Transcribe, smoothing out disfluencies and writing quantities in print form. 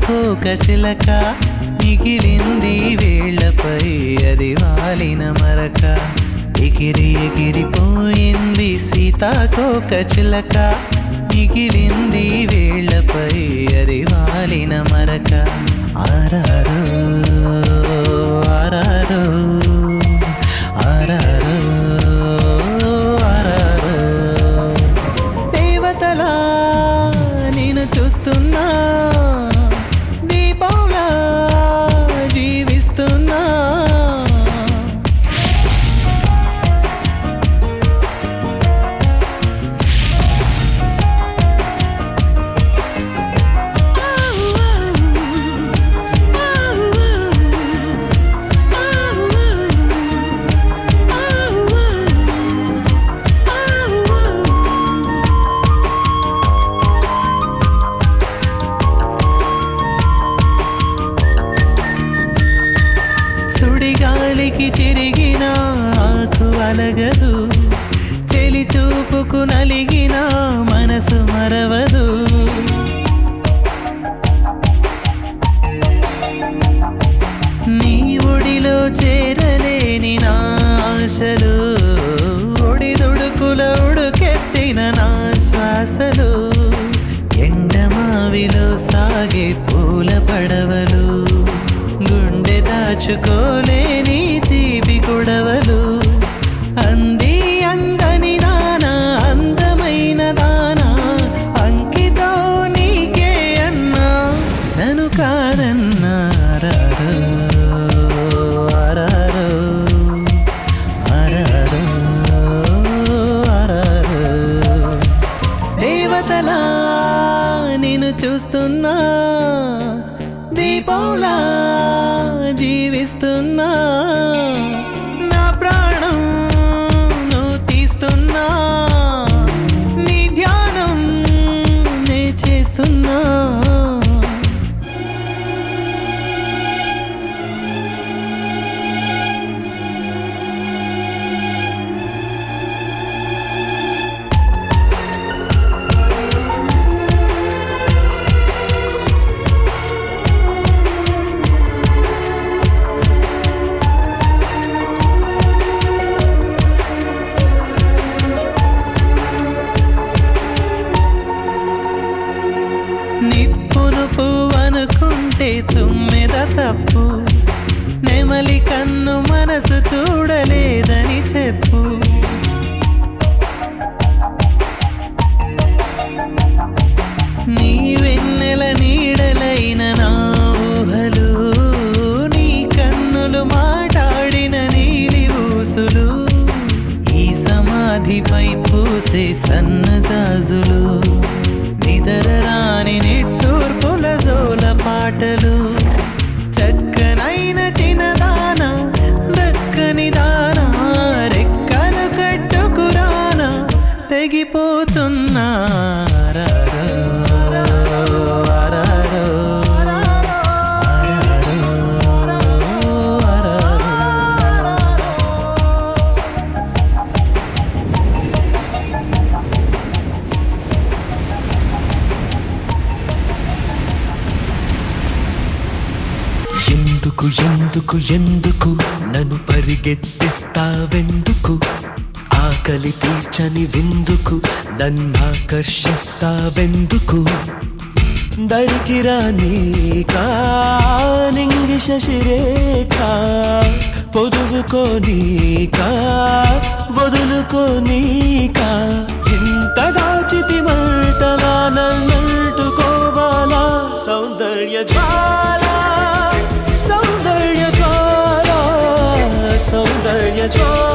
సీతాకోక చిలక మిగిలింది వేళ్లపై అది వాలిన మరక ఎగిరి ఎగిరిపోయింది సీతాకోక చిలక మిగిలింది వేళ్లపై అది వాలిన మరక ఆరారో ఆరారో ఆరారో ఆరారో దేవతలా నేను చూస్తున్నా దీపంలా జీవిస్తున్నా సుడిగాలికి చిరిగిన ఆకు అలగదు చెలి చూపుకు నలిగిన మనసు మరవదు నీ ఒడిలో చేరలేని నా ఆశలు ఒడిదుడుకుల ఉడుకెత్తిన నా శ్వాసలు ఎండమావిలో సాగే పూల పడవలు గుండె దాచుకోలేని తీపి కొడవలు అంది అందని దానా అందమైన దానా అంకితో నీకే అన్నా నన్ను కాదన్నా ఆరారో ఆరారో ఆరారో ఆరారో దేవతలా నేను చూస్తున్నా దీపంలా జీవిస్తున్నా నా ప్రాణం నువ్వు తీస్తున్నా నీ ధ్యానం నే చేస్తున్నా నిప్పును పువ్వనుకుంటే తుమ్మెద తప్పు నెమలి కన్ను మనసు చూడలేదని చెప్పు నీ వెన్నెల నీడలైన నా ఊహలు నీ కన్నులు మాట్లాడిన నీలి ఊసులు ఈ సమాధిపై పూసే సన్నజాజులు నిదరరాని నిట్టూర్పుల జోల పాటలు చక్కనైన చిన్నదానా దక్కని దానా రెక్కలు కట్టుకురానా తెగిపోతున్నా ఎందుకు ఎందుకు ఎందుకు నన్ను పరిగెత్తిస్తావెందుకు ఆకలి తీర్చని విందుకు నన్నాకర్షిస్తావెందుకు దరికిరా నీకా నింగి శశిరేఖ పొదువుకోనీకా వదులుకోనీకా ఇంతగా చితిమంటలా నన్నంటుకోవాలా సౌందర్య జ్వాలా సౌందర్య జ్వాలా సౌందర్య జ్వాలా